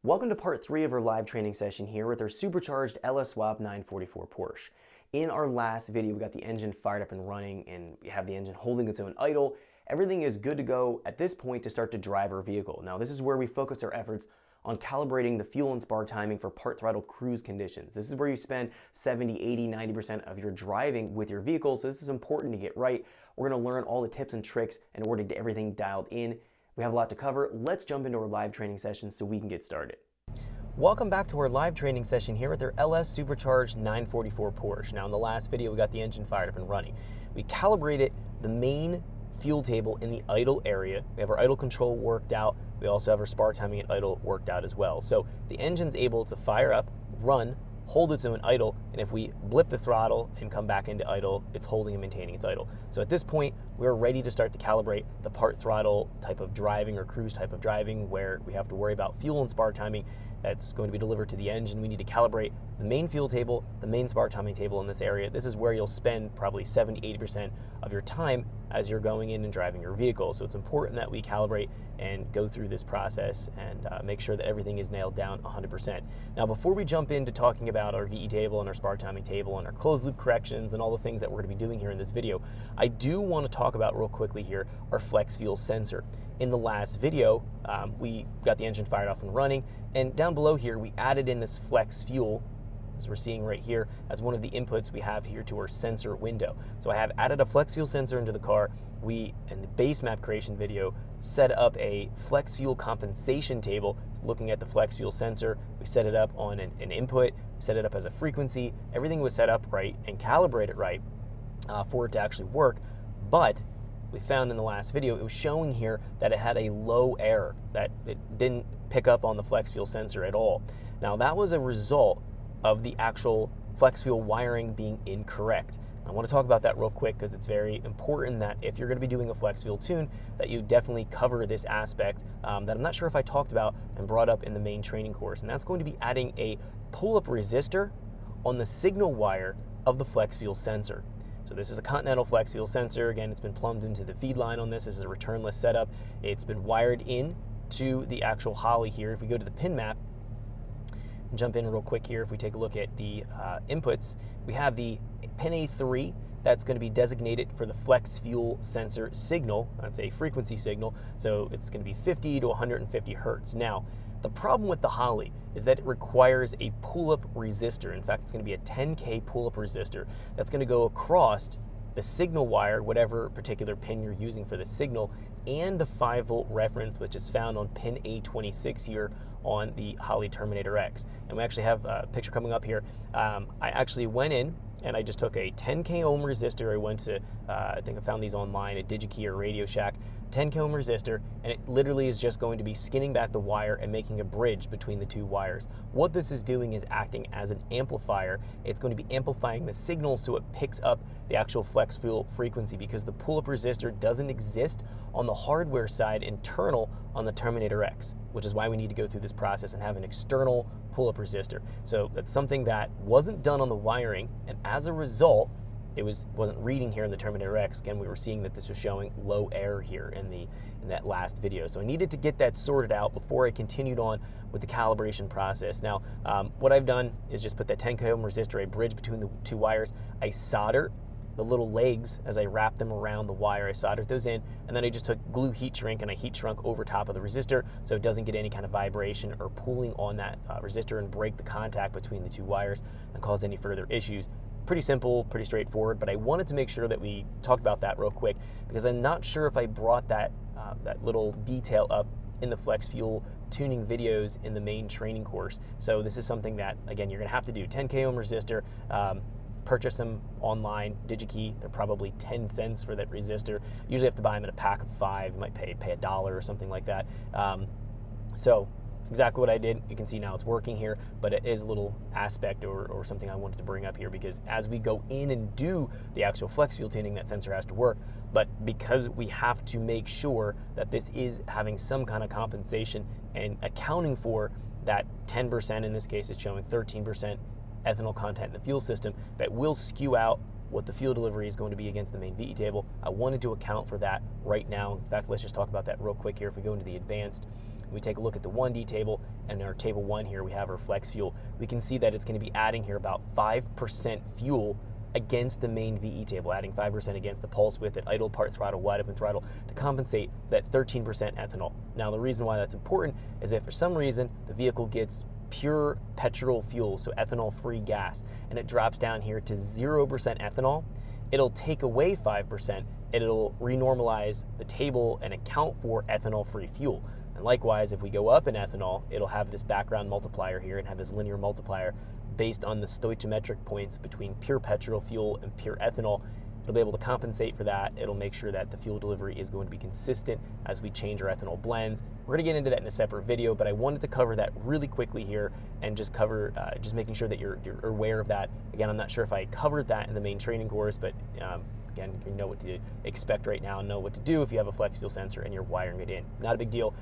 Welcome to part 3 of our live training session here with our supercharged LS swap 944 Porsche. In our last video, we got the engine fired up and running, and we have the engine holding its own idle. Everything is good to go at this point to start to drive our vehicle. Now, this is where we focus our efforts on calibrating the fuel and spark timing for part throttle cruise conditions. This is where you spend 70, 80, 90% of your driving with your vehicle, so this is important to get right. We're gonna learn all the tips and tricks in order to get everything dialed in. We have a lot to cover. Let's jump into our live training session so we can get started. Welcome back to our live training session here with our LS Supercharged 944 Porsche. Now in the last video, we got the engine fired up and running. We calibrated the main fuel table in the idle area. We have our idle control worked out. We also have our spark timing at idle worked out as well. So the engine's able to fire up, run, hold its own idle, and if we blip the throttle and come back into idle, it's holding and maintaining its idle. So at this point, we're ready to start to calibrate the part throttle type of driving or cruise type of driving where we have to worry about fuel and spark timing that's going to be delivered to the engine. We need to calibrate the main fuel table, the main spark timing table in this area. This is where you'll spend probably 70, 80% of your time as you're going in and driving your vehicle. So it's important that we calibrate and go through this process and make sure that everything is nailed down 100%. Now, before we jump into talking about our VE table and our spark timing table and our closed loop corrections and all the things that we're going to be doing here in this video, I do want to talk about real quickly here our flex fuel sensor. In the last video, we got the engine fired off and running, and down below here, we added in this flex fuel, as we're seeing right here, as one of the inputs we have here to our sensor window. So I have added a flex fuel sensor into the car. We, in the base map creation video, set up a flex fuel compensation table looking at the flex fuel sensor. We set it up on an input, set it up as a frequency. Everything was set up right and calibrated right for it to actually work. But we found in the last video, it was showing here that it had a low error, that it didn't pick up on the flex fuel sensor at all. Now that was a result of the actual flex fuel wiring being incorrect. I want to talk about that real quick because it's very important that if you're going to be doing a flex fuel tune, that you definitely cover this aspect that I'm not sure if I talked about and brought up in the main training course, and that's going to be adding a pull-up resistor on the signal wire of the flex fuel sensor. So this is a Continental flex fuel sensor. Again, it's been plumbed into the feed line on this. This is a returnless setup. It's been wired in to the actual Holley here. If we go to the pin map, and jump in real quick here, if we take a look at the inputs, we have the pin A3 that's going to be designated for the flex fuel sensor signal. That's a frequency signal, so it's going to be 50 to 150 hertz. Now, the problem with the Holley is that it requires a pull-up resistor. In fact, it's going to be a 10K pull-up resistor that's going to go across the signal wire, whatever particular pin you're using for the signal, and the 5-volt reference, which is found on pin A26 here on the Holley Terminator X. And we actually have a picture coming up here. I actually went in and I just took a 10K ohm resistor. I went to, I think I found these online at DigiKey or Radio Shack, 10K ohm resistor, and it literally is just going to be skinning back the wire and making a bridge between the two wires. What this is doing is acting as an amplifier. It's going to be amplifying the signal so it picks up the actual flex fuel frequency, because the pull-up resistor doesn't exist on the hardware side internal on the Terminator X, which is why we need to go through this process and have an external pull-up resistor. So that's something that wasn't done on the wiring, and as a result, it wasn't reading here in the Terminator X. Again, we were seeing that this was showing low error here in that last video. So I needed to get that sorted out before I continued on with the calibration process. Now, what I've done is just put that 10K ohm resistor, a bridge between the two wires. I solder the little legs as I wrap them around the wire. I soldered those in, and then I just took glue heat shrink and I heat shrunk over top of the resistor so it doesn't get any kind of vibration or pulling on that resistor and break the contact between the two wires and cause any further issues. Pretty simple, pretty straightforward, but I wanted to make sure that we talked about that real quick because I'm not sure if I brought that little detail up in the flex fuel tuning videos in the main training course. So this is something that, again, you're gonna have to do. 10K ohm resistor, purchase them online, DigiKey. They're probably 10 cents for that resistor. Usually have to buy them in a pack of 5. You might pay $1 or something like that. So exactly what I did. You can see now it's working here, but it is a little aspect or something I wanted to bring up here, because as we go in and do the actual flex fuel tuning, that sensor has to work. But because we have to make sure that this is having some kind of compensation and accounting for that 10%, in this case it's showing 13% ethanol content in the fuel system, that will skew out what the fuel delivery is going to be against the main VE table. I wanted to account for that right now. In fact, let's just talk about that real quick here. If we go into the advanced, we take a look at the 1D table, and in our table 1 here, we have our flex fuel. We can see that it's going to be adding here about 5% fuel against the main VE table, adding 5% against the pulse width at idle, part throttle, wide open throttle, to compensate for that 13% ethanol. Now, the reason why that's important is that for some reason, the vehicle gets pure petrol fuel, so ethanol-free gas, and it drops down here to 0% ethanol, it'll take away 5%, and it'll renormalize the table and account for ethanol-free fuel. And likewise, if we go up in ethanol, it'll have this background multiplier here and have this linear multiplier based on the stoichiometric points between pure petrol fuel and pure ethanol. It'll be able to compensate for that. It'll make sure that the fuel delivery is going to be consistent as we change our ethanol blends. We're going to get into that in a separate video, but I wanted to cover that really quickly here and just cover, just making sure that you're aware of that. Again, I'm not sure if I covered that in the main training course, but again, you know what to expect right now and know what to do if you have a flex fuel sensor and you're wiring it in. Not a big deal.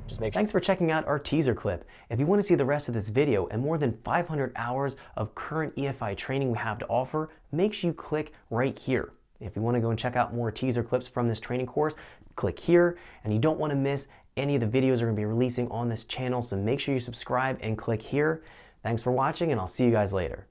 Just make sure. Thanks for checking out our teaser clip. If you want to see the rest of this video and more than 500 hours of current EFI training we have to offer, make sure you click right here. If you want to go and check out more teaser clips from this training course, click here. And you don't want to miss any of the videos we're going to be releasing on this channel, so make sure you subscribe and click here. Thanks for watching, and I'll see you guys later.